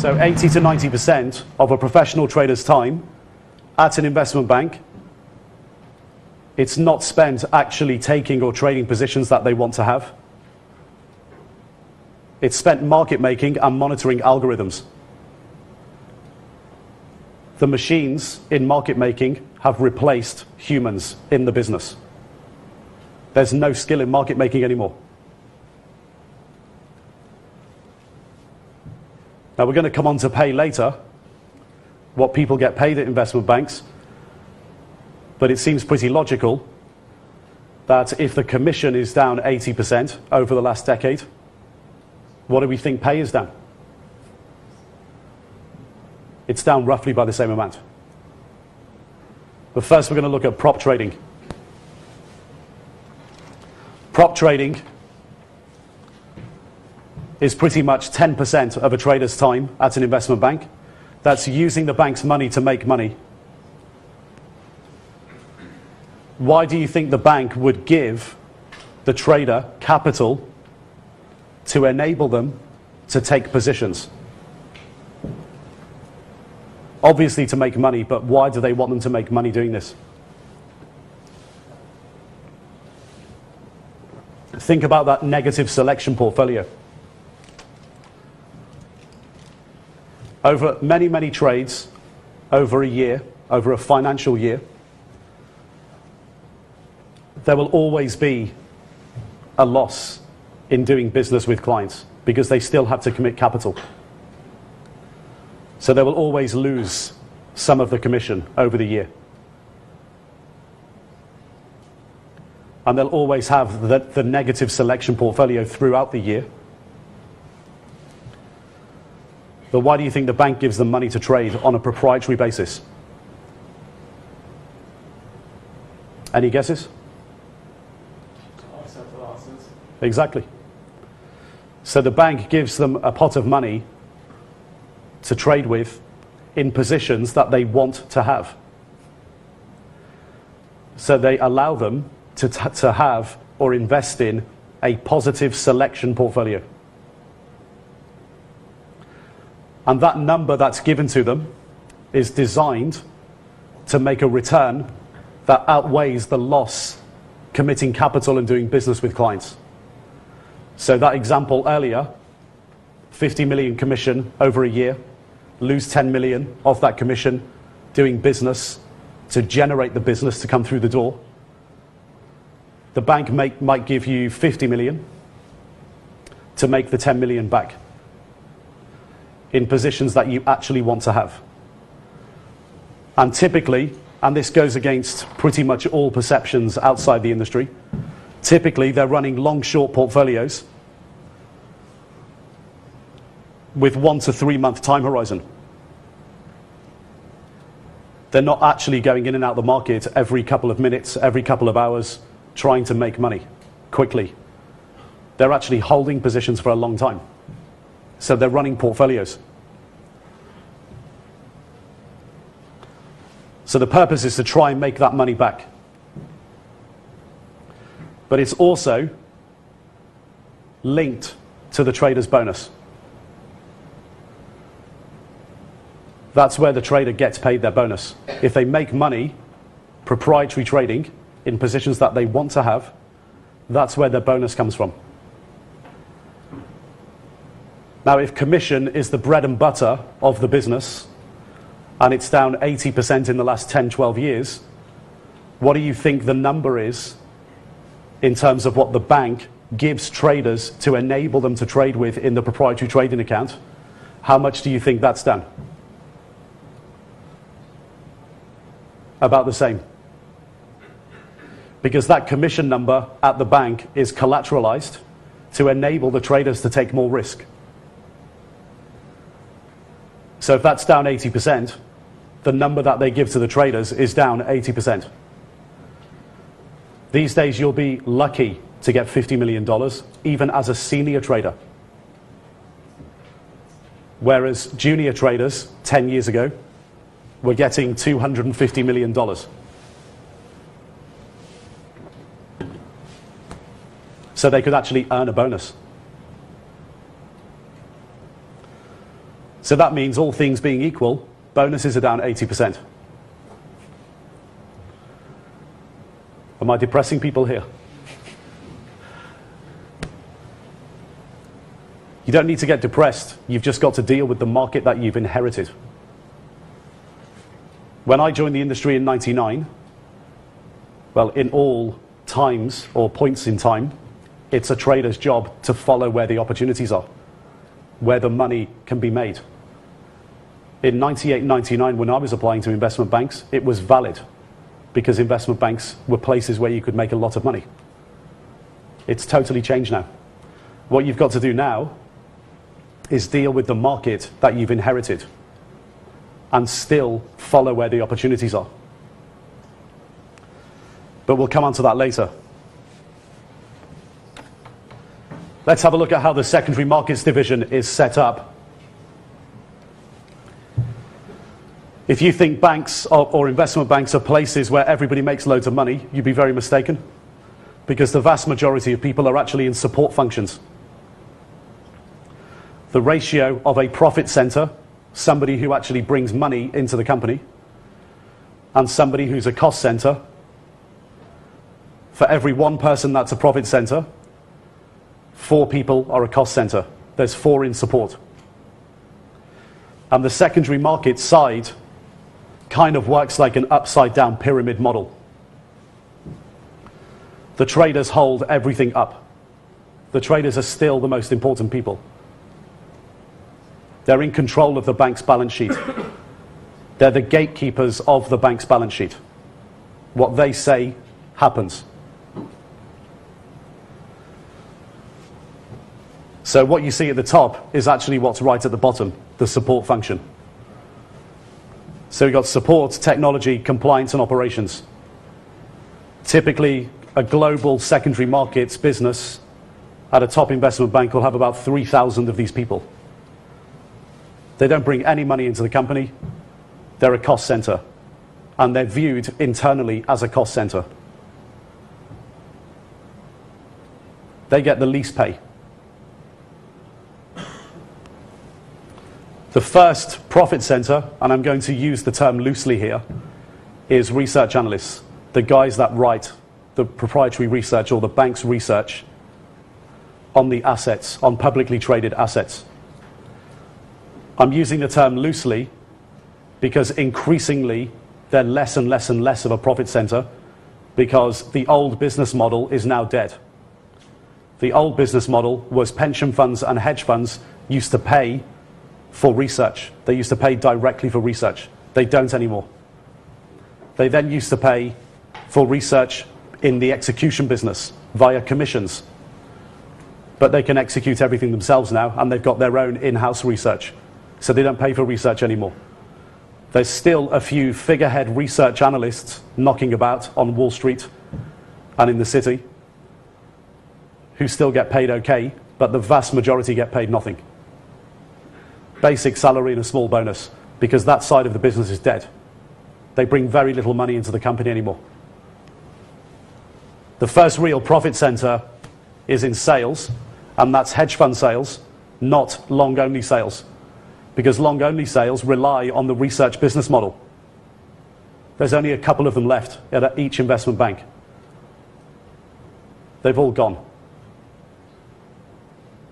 So 80 to 90% of a professional trader's time at an investment bank, it's not spent actually taking or trading positions that they want to have. It's spent market making and monitoring algorithms. The machines in market making have replaced humans in the business. There's no skill in market making anymore. Now we're going to come on to pay later, what people get paid at investment banks, but it seems pretty logical that if the commission is down 80% over the last decade, what do we think pay is down? It's down roughly by the same amount. But first we're going to look at prop trading. Prop trading is pretty much 10% of a trader's time at an investment bank. That's using the bank's money to make money. Why do you think the bank would give the trader capital to enable them to take positions? Obviously to make money, but why do they want them to make money doing this? Think about that negative selection portfolio. Over many, many trades, over a year, over a financial year, there will always be a loss in doing business with clients because they still have to commit capital. So they will always lose some of the commission over the year. And they'll always have the negative selection portfolio throughout the year. But why do you think the bank gives them money to trade on a proprietary basis? Any guesses? Offset the losses. Exactly. So the bank gives them a pot of money to trade with in positions that they want to have. So they allow them to have or invest in a positive selection portfolio. And that number that's given to them is designed to make a return that outweighs the loss committing capital and doing business with clients. So that example earlier, 50 million commission over a year, lose 10 million of that commission doing business to generate the business to come through the door. The bank might give you 50 million to make the 10 million back in positions that you actually want to have. And typically, and this goes against pretty much all perceptions outside the industry, typically they're running long-short portfolios with 1 to 3 month time horizon. They're not actually going in and out of the market every couple of minutes, every couple of hours, trying to make money quickly. They're actually holding positions for a long time. So they're running portfolios. So the purpose is to try and make that money back. But it's also linked to the trader's bonus. That's where the trader gets paid their bonus. If they make money, proprietary trading, in positions that they want to have, that's where their bonus comes from. Now, if commission is the bread and butter of the business, and it's down 80% in the last 10, 12 years, what do you think the number is in terms of what the bank gives traders to enable them to trade with in the proprietary trading account? How much do you think that's down? About the same. Because that commission number at the bank is collateralized to enable the traders to take more risk. So if that's down 80%, the number that they give to the traders is down 80%. These days you'll be lucky to get $50 million, even as a senior trader. Whereas junior traders 10 years ago were getting $250 million. So they could actually earn a bonus. So that means all things being equal, bonuses are down 80%. Am I depressing people here? You don't need to get depressed. You've just got to deal with the market that you've inherited. When I joined the industry in '99, well, in all times or points in time, it's a trader's job to follow where the opportunities are, where the money can be made. In '98, '99, when I was applying to investment banks, it was valid because investment banks were places where you could make a lot of money. It's totally changed now. What you've got to do now is deal with the market that you've inherited and still follow where the opportunities are. But we'll come on to that later. Let's have a look at how the secondary markets division is set up. If you think banks or investment banks are places where everybody makes loads of money, you'd be very mistaken, because the vast majority of people are actually in support functions. The ratio of a profit center, somebody who actually brings money into the company, and somebody who's a cost center, for every one person that's a profit center, 4 people are a cost center. There's 4 in support. And the secondary market side kind of works like an upside down pyramid model. The traders hold everything up. The traders are still the most important people. They're in control of the bank's balance sheet. They're the gatekeepers of the bank's balance sheet. What they say happens. So what you see at the top is actually what's right at the bottom, the support function. So we've got support, technology, compliance, and operations. Typically, a global secondary markets business at a top investment bank will have about 3,000 of these people. They don't bring any money into the company. They're a cost center, and they're viewed internally as a cost center. They get the least pay. The first profit center, and I'm going to use the term loosely here, is research analysts, the guys that write the proprietary research or the bank's research on the assets, on publicly traded assets. I'm using the term loosely because increasingly they're less and less and less of a profit center because the old business model is now dead. The old business model was pension funds and hedge funds used to pay for research. They used to pay directly for research. They don't anymore. They then used to pay for research in the execution business via commissions. But they can execute everything themselves now, and they've got their own in-house research. So they don't pay for research anymore. There's still a few figurehead research analysts knocking about on Wall Street and in the city who still get paid okay, but the vast majority get paid nothing. Basic salary and a small bonus, because that side of the business is dead. They bring very little money into the company anymore. The first real profit center is in sales, and that's hedge fund sales, not long-only sales, because long-only sales rely on the research business model. There's only a couple of them left at each investment bank. They've all gone.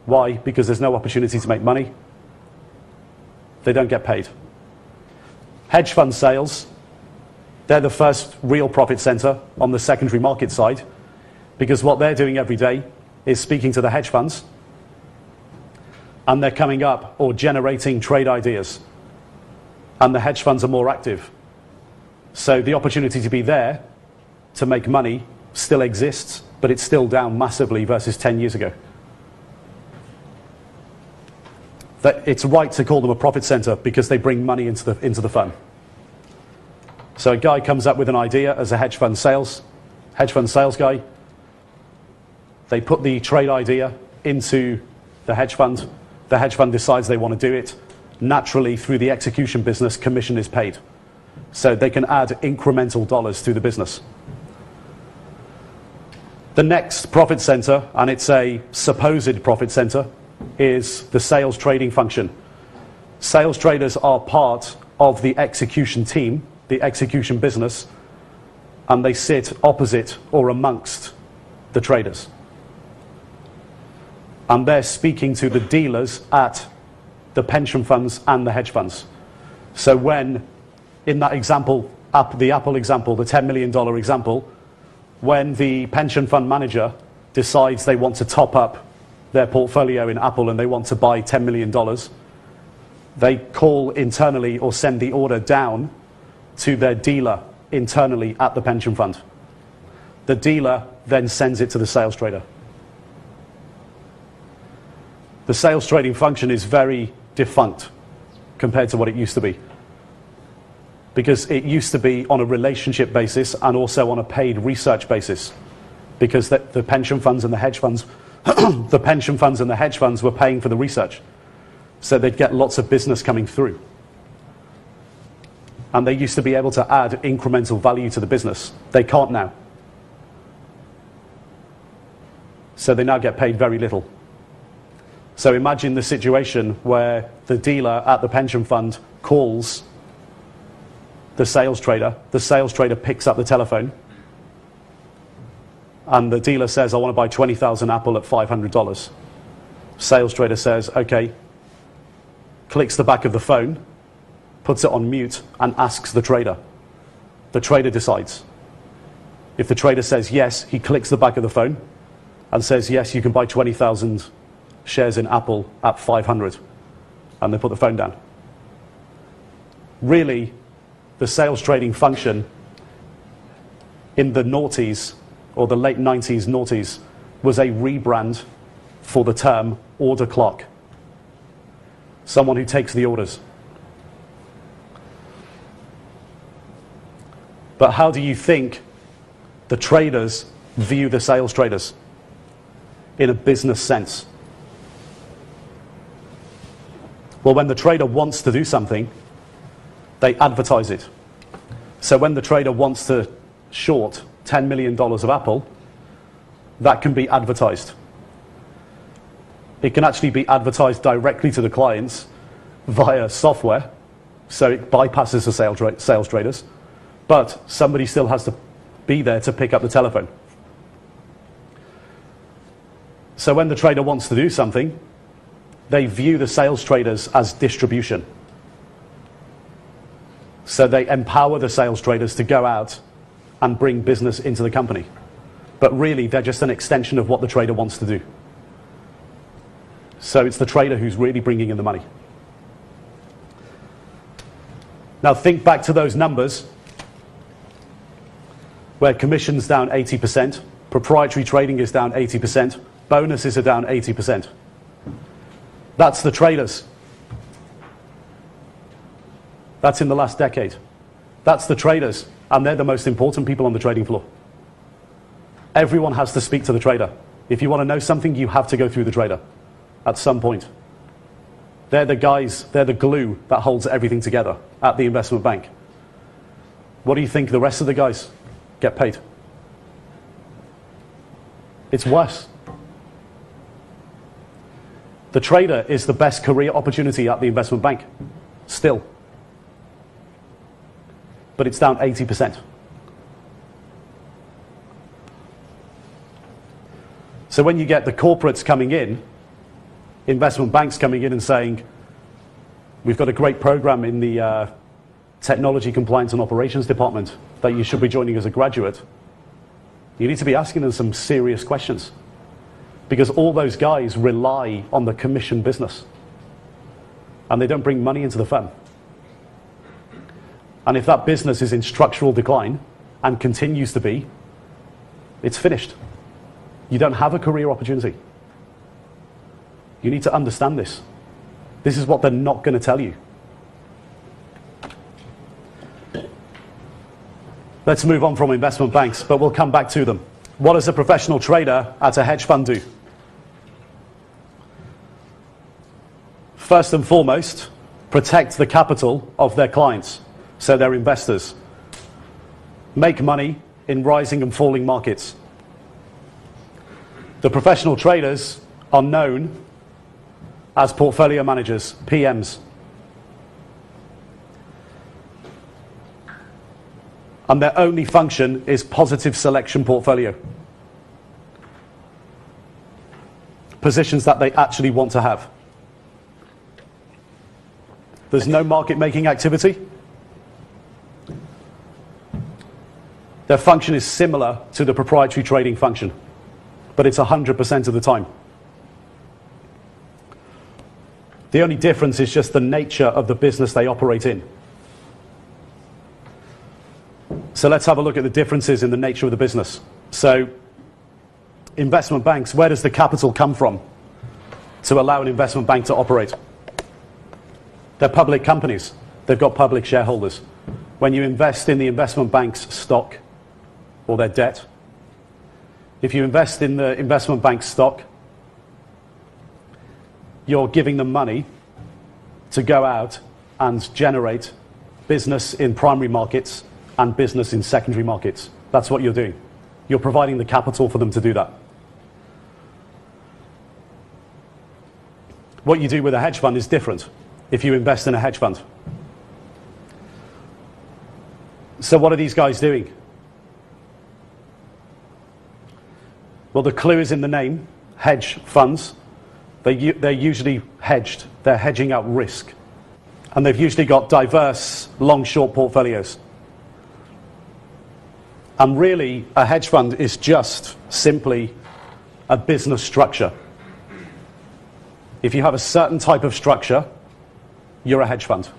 Why? Because there's no opportunity to make money. They don't get paid. Hedge fund sales, they're the first real profit center on the secondary market side, because what they're doing every day is speaking to the hedge funds, and they're coming up or generating trade ideas, and the hedge funds are more active. So the opportunity to be there to make money still exists, but it's still down massively versus 10 years ago. That it's right to call them a profit center because they bring money into the firm. So a guy comes up with an idea as a hedge fund sales guy. They put the trade idea into the hedge fund. The hedge fund decides they want to do it. Naturally, through the execution business, commission is paid. So they can add incremental dollars to the business. The next profit center, and it's a supposed profit center, is the sales trading function. Sales traders are part of the execution team, the execution business, and they sit opposite or amongst the traders. And they're speaking to the dealers at the pension funds and the hedge funds. So when, in that example, the Apple example, the $10 million example, when the pension fund manager decides they want to top up their portfolio in Apple and they want to buy $10 million, they call internally or send the order down to their dealer internally at the pension fund. The dealer then sends it to the sales trader. The sales trading function is very defunct compared to what it used to be, because it used to be on a relationship basis and also on a paid research basis, because the pension funds and the hedge funds the pension funds and the hedge funds were paying for the research, so they'd get lots of business coming through, and they used to be able to add incremental value to the business. They can't now, so they now get paid very little. So imagine the situation where the dealer at the pension fund calls the sales trader picks up the telephone, and the dealer says, I want to buy 20,000 Apple at $500. Sales trader says, okay, clicks the back of the phone, puts it on mute, and asks the trader. The trader decides. If the trader says yes, he clicks the back of the phone and says, yes, you can buy 20,000 shares in Apple at 500, and they put the phone down. Really, the sales trading function in the noughties, or the late 90s noughties, was a rebrand for the term order clerk. Someone who takes the orders. But how do you think the traders view the sales traders in a business sense? Well, when the trader wants to do something, they advertise it. So when the trader wants to short $10 million of Apple, that can be advertised. It can actually be advertised directly to the clients via software, so it bypasses the sales traders, but somebody still has to be there to pick up the telephone. So when the trader wants to do something, they view the sales traders as distribution. So they empower the sales traders to go out and bring business into the company. But really, they're just an extension of what the trader wants to do. So it's the trader who's really bringing in the money. Now think back to those numbers where commission's down 80%, proprietary trading is down 80%, bonuses are down 80%. That's the traders. That's in the last decade. That's the traders, and they're the most important people on the trading floor. Everyone has to speak to the trader. If you want to know something, you have to go through the trader at some point. They're the guys, they're the glue that holds everything together at the investment bank. What do you think the rest of the guys get paid? It's worse. The trader is the best career opportunity at the investment bank, still. But it's down 80%. So when you get the corporates coming in, investment banks coming in and saying, we've got a great program in the technology compliance and operations department that you should be joining as a graduate, you need to be asking them some serious questions. Because all those guys rely on the commission business. And they don't bring money into the firm. And if that business is in structural decline and continues to be, it's finished. You don't have a career opportunity. You need to understand this. This is what they're not going to tell you. Let's move on from investment banks, but we'll come back to them. What does a professional trader at a hedge fund do? First and foremost, protect the capital of their clients, so their investors. Make money in rising and falling markets. The professional traders are known as portfolio managers, PMs. And their only function is positive selection portfolio. Positions that they actually want to have. There's no market making activity. Their function is similar to the proprietary trading function, but it's 100% of the time. The only difference is just the nature of the business they operate in. So let's have a look at the differences in the nature of the business. So, investment banks, where does the capital come from to allow an investment bank to operate? They're public companies. They've got public shareholders. When you invest in the investment bank's stock or their debt, if you invest in the investment bank's stock, you're giving them money to go out and generate business in primary markets and business in secondary markets. That's what you're doing. You're providing the capital for them to do that. What you do with a hedge fund is different if you invest in a hedge fund. So what are these guys doing? Well, the clue is in the name, hedge funds. They're usually hedged. They're hedging out risk. And they've usually got diverse long-short portfolios. And really, a hedge fund is just simply a business structure. If you have a certain type of structure, you're a hedge fund.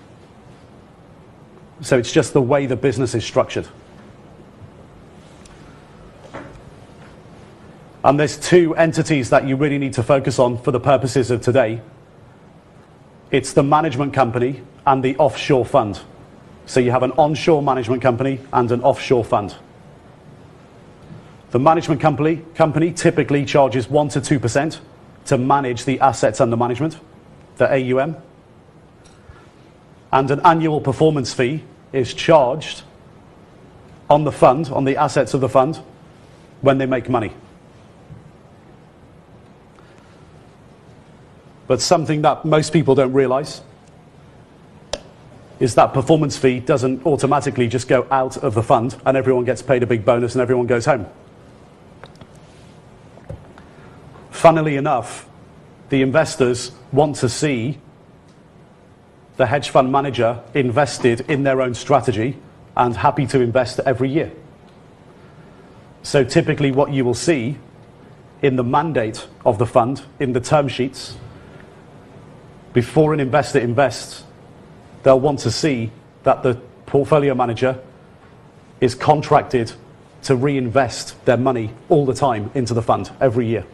So it's just the way the business is structured. And there's two entities that you really need to focus on for the purposes of today. It's the management company and the offshore fund. So you have an onshore management company and an offshore fund. The management company typically charges 1 to 2% to manage the assets under management, the AUM. And an annual performance fee is charged on the fund, on the assets of the fund, when they make money. But something that most people don't realize is that performance fee doesn't automatically just go out of the fund and everyone gets paid a big bonus and everyone goes home. Funnily enough, the investors want to see the hedge fund manager invested in their own strategy and happy to invest every year. So typically what you will see in the mandate of the fund, in the term sheets, before an investor invests, they'll want to see that the portfolio manager is contracted to reinvest their money all the time into the fund every year.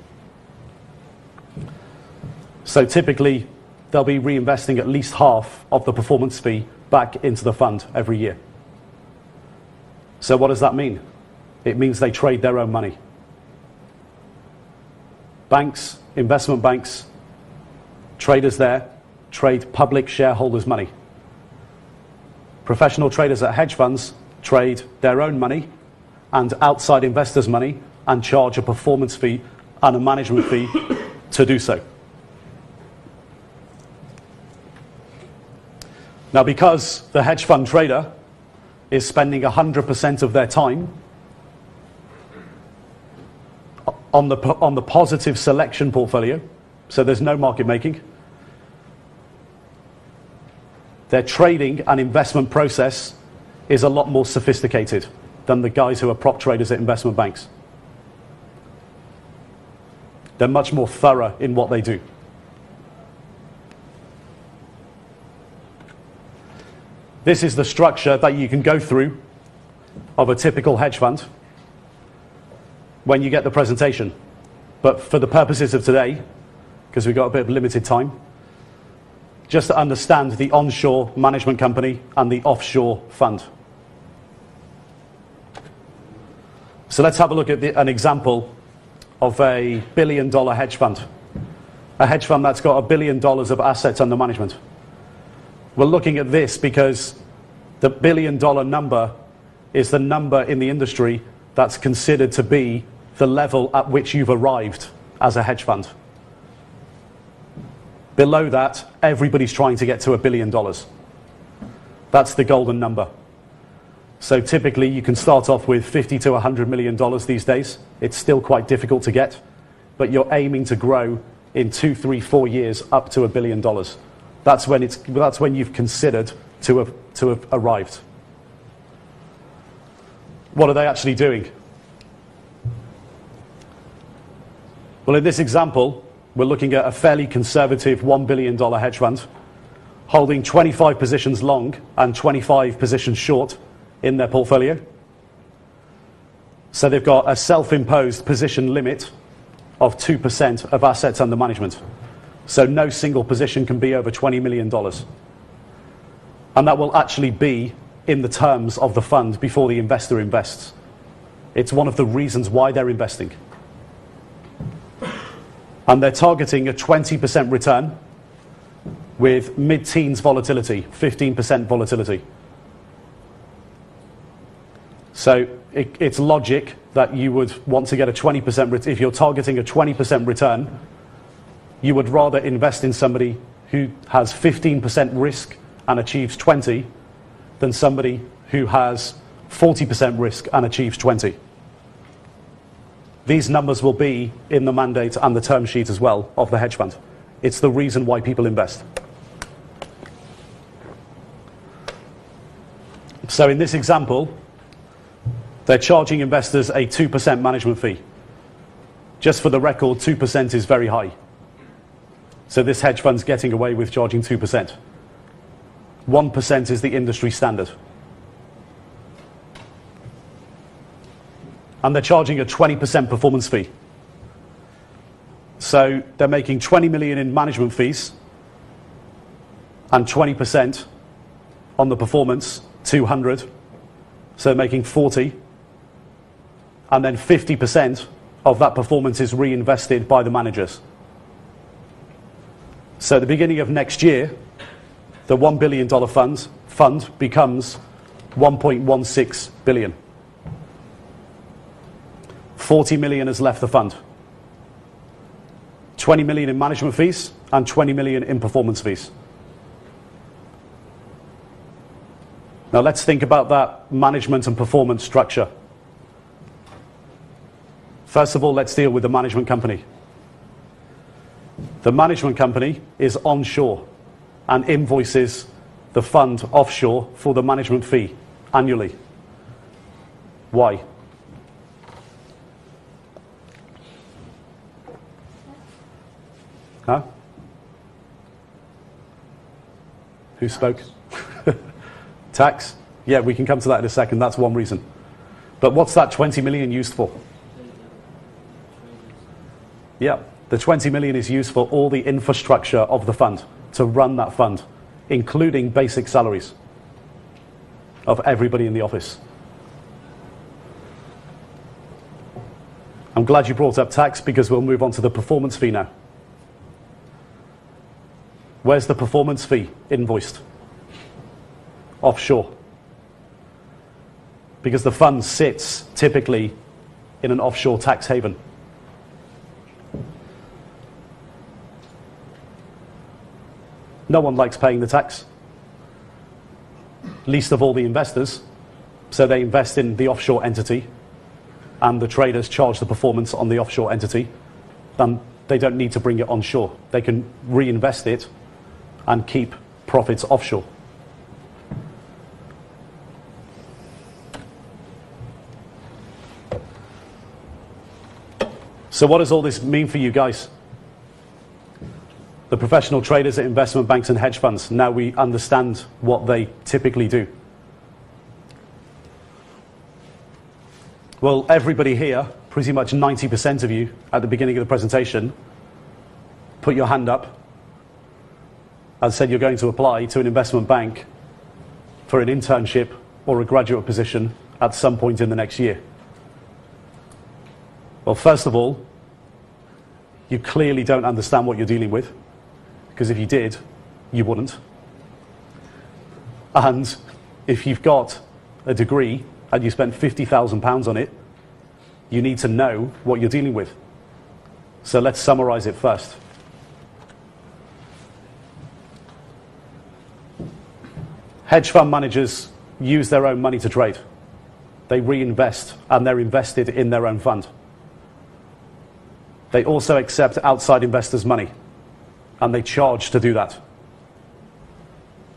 So typically, they'll be reinvesting at least half of the performance fee back into the fund every year. So what does that mean? It means they trade their own money. Banks, investment banks, traders there trade public shareholders' money. Professional traders at hedge funds trade their own money and outside investors' money and charge a performance fee and a management fee to do so. Now, because the hedge fund trader is spending 100% of their time on the positive selection portfolio, so there's no market making, their trading and investment process is a lot more sophisticated than the guys who are prop traders at investment banks. They're much more thorough in what they do. This is the structure that you can go through of a typical hedge fund when you get the presentation. But for the purposes of today, because we've got a bit of limited time, just to understand the onshore management company and the offshore fund. So let's have a look at an example of a $1 billion hedge fund. A hedge fund that's got $1 billion of assets under management. We're looking at this because the $1 billion number is the number in the industry that's considered to be the level at which you've arrived as a hedge fund. Below that, everybody's trying to get to $1 billion. That's the golden number. So typically you can start off with $50 to $100 million these days. It's still quite difficult to get, but you're aiming to grow in 2, 3, 4 years up to $1 billion. That's when you've considered to have arrived. What are they actually doing? Well, in this example, we're looking at a fairly conservative $1 billion hedge fund, holding 25 positions long and 25 positions short in their portfolio. So they've got a self-imposed position limit of 2% of assets under management. So no single position can be over $20 million. And that will actually be in the terms of the fund before the investor invests. It's one of the reasons why they're investing. And they're targeting a 20% return with mid-teens volatility, 15% volatility. So it's logic that you would want to get a 20%, if you're targeting a 20% return, you would rather invest in somebody who has 15% risk and achieves 20 than somebody who has 40% risk and achieves 20. These numbers will be in the mandate and the term sheet as well of the hedge fund. It's the reason why people invest. So in this example, they're charging investors a 2% management fee. Just for the record, 2% is very high. So this hedge fund's getting away with charging 2%. 1% is the industry standard. And they're charging a 20% performance fee. So they're making 20 million in management fees and 20% on the performance, 200. So they're making 40. And then 50% of that performance is reinvested by the managers. So at the beginning of next year, the $1 billion fund becomes 1.16 billion. 40 million has left the fund. 20 million in management fees and 20 million in performance fees. Now let's think about that management and performance structure. First of all, let's deal with the management company. The management company is onshore and invoices the fund offshore for the management fee annually. Why? Huh? Who spoke? Tax? Yeah, we can come to that in a second. That's one reason. But what's that 20 million used for? Yeah, the 20 million is used for all the infrastructure of the fund, to run that fund, including basic salaries of everybody in the office. I'm glad you brought up tax, because we'll move on to the performance fee now. Where's the performance fee invoiced? Offshore. Because the fund sits typically in an offshore tax haven. No one likes paying the tax, least of all the investors. So they invest in the offshore entity, and the traders charge the performance on the offshore entity. And they don't need to bring it onshore. They can reinvest it and keep profits offshore. So what does all this mean for you guys? The professional traders at investment banks and hedge funds. Now we understand what they typically do. Well, everybody here, pretty much 90% of you at the beginning of the presentation, put your hand up and said you're going to apply to an investment bank for an internship or a graduate position at some point in the next year. Well, first of all, you clearly don't understand what you're dealing with, because if you did, you wouldn't. And if you've got a degree and you spent £50,000 on it, you need to know what you're dealing with. So let's summarize it first. Hedge fund managers use their own money to trade. They reinvest, and they're invested in their own fund. They also accept outside investors' money, and they charge to do that.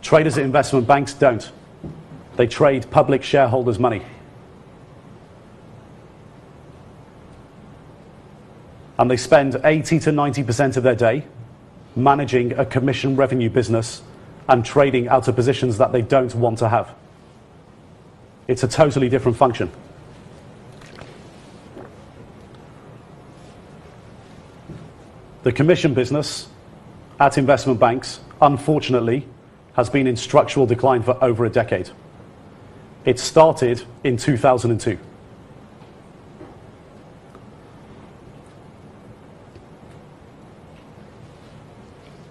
Traders at investment banks don't. They trade public shareholders' money. And they spend 80 to 90% of their day managing a commission revenue business and trading out of positions that they don't want to have. It's a totally different function. The commission business at investment banks, unfortunately, has been in structural decline for over a decade. It started in 2002.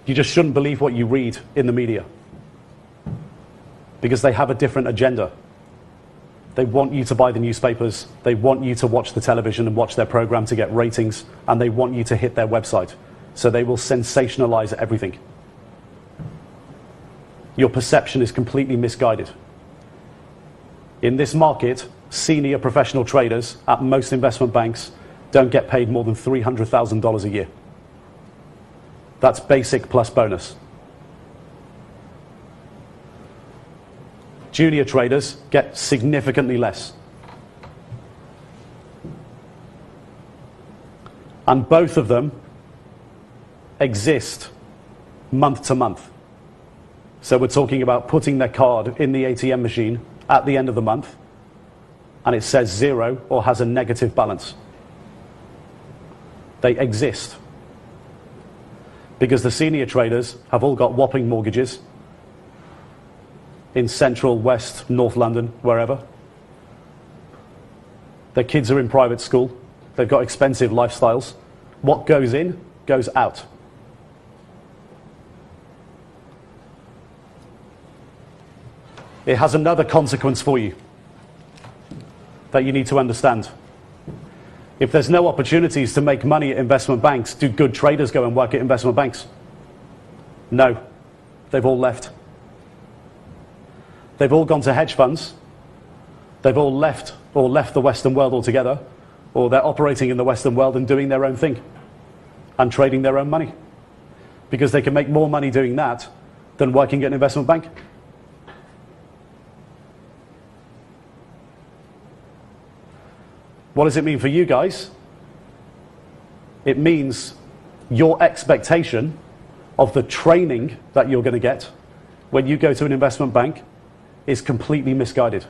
You just shouldn't believe what you read in the media, because they have a different agenda. They want you to buy the newspapers, they want you to watch the television and watch their program to get ratings, and they want you to hit their website. So they will sensationalize everything. Your perception is completely misguided. In this market, senior professional traders at most investment banks don't get paid more than $300,000 a year. That's basic plus bonus. Junior traders get significantly less. And both of them exist month to month. So we're talking about putting their card in the ATM machine at the end of the month, and it says 0 or has a negative balance. They exist. Because the senior traders have all got whopping mortgages in central, west, north London, wherever. Their kids are in private school. They've got expensive lifestyles. What goes in, goes out. It has another consequence for you that you need to understand. If there's no opportunities to make money at investment banks, do good traders go and work at investment banks? No. They've all left. They've all gone to hedge funds. They've all left the Western world altogether, or they're operating in the Western world and doing their own thing and trading their own money, because they can make more money doing that than working at an investment bank. What does it mean for you guys? It means your expectation of the training that you're going to get when you go to an investment bank is completely misguided.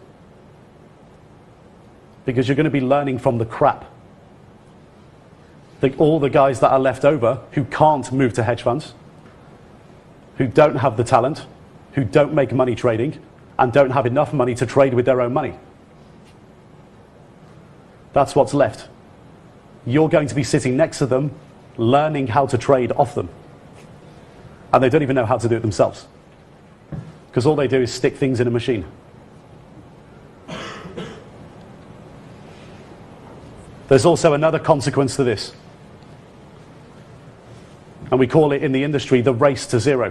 Because you're going to be learning from the crap. All the guys that are left over who can't move to hedge funds, who don't have the talent, who don't make money trading, and don't have enough money to trade with their own money. That's what's left. You're going to be sitting next to them, learning how to trade off them. And they don't even know how to do it themselves, because all they do is stick things in a machine. There's also another consequence to this, and we call it in the industry the race to zero.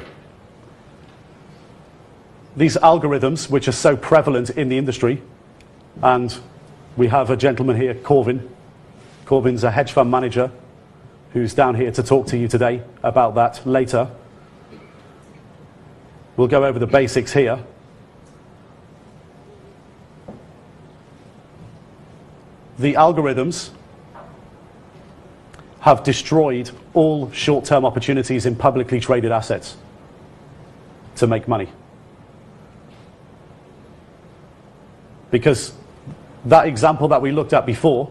These algorithms, which are so prevalent in the industry, and we have a gentleman here, Corvin. Corvin's a hedge fund manager who's down here to talk to you today about that later. We'll go over the basics here. The algorithms have destroyed all short-term opportunities in publicly traded assets to make money. Because that example that we looked at before,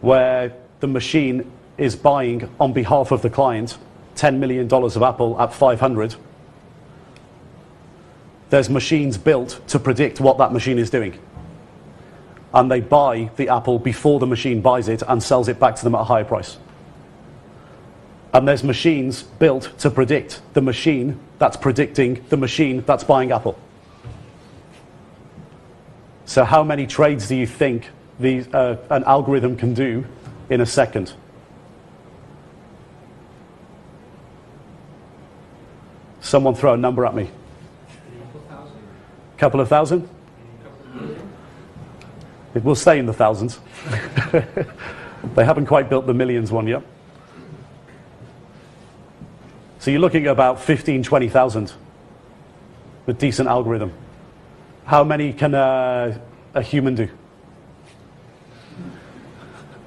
where the machine is buying on behalf of the client $10 million of Apple at 500, there's machines built to predict what that machine is doing. And they buy the Apple before the machine buys it and sells it back to them at a higher price. And there's machines built to predict the machine that's predicting the machine that's buying Apple. So how many trades do you think an algorithm can do in a second? Someone throw a number at me. Couple of thousand? It will stay in the thousands. They haven't quite built the millions one yet. So you're looking at about 15, 20,000 with decent algorithm. How many can a human do?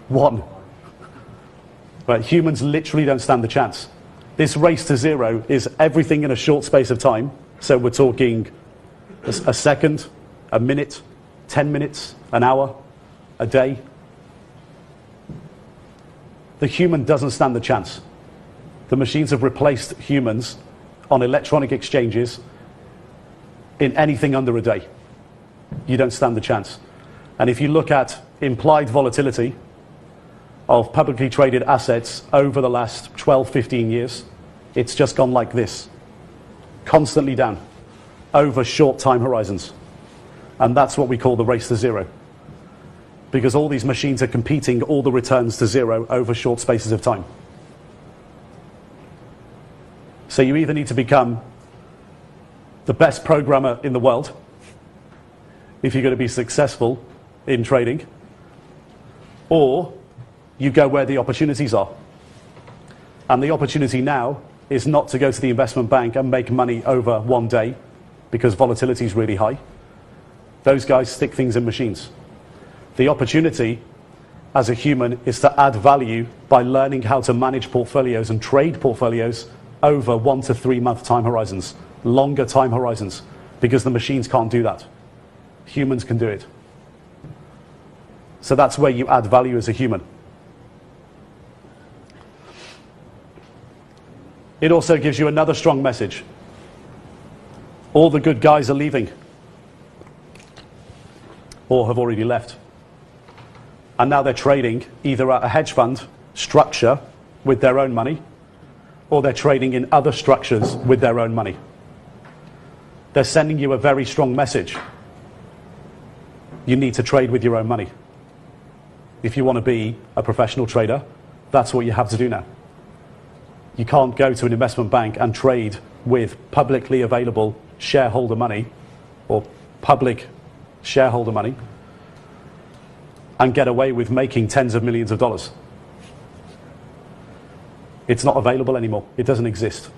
One. But humans literally don't stand the chance. This race to zero is everything in a short space of time. So we're talking a second, a minute, 10 minutes, an hour, a day. The human doesn't stand the chance. The machines have replaced humans on electronic exchanges in anything under a day. You don't stand the chance. And if you look at implied volatility of publicly traded assets over the last 12, 15 years, it's just gone like this, constantly down, over short time horizons. And that's what we call the race to zero. Because all these machines are competing all the returns to zero over short spaces of time. So you either need to become the best programmer in the world if you're going to be successful in trading, or you go where the opportunities are. And the opportunity now is not to go to the investment bank and make money over one day because volatility is really high. Those guys stick things in machines. The opportunity as a human is to add value by learning how to manage portfolios and trade portfolios over 1 to 3 month time horizons, longer time horizons, because the machines can't do that. Humans can do it. So that's where you add value as a human. It also gives you another strong message. All the good guys are leaving, or have already left. And now they're trading either at a hedge fund structure with their own money, or they're trading in other structures with their own money. They're sending you a very strong message. You need to trade with your own money. If you want to be a professional trader, that's what you have to do now. You can't go to an investment bank and trade with publicly available shareholder money or public shareholder money and get away with making tens of millions of dollars. It's not available anymore. It doesn't exist.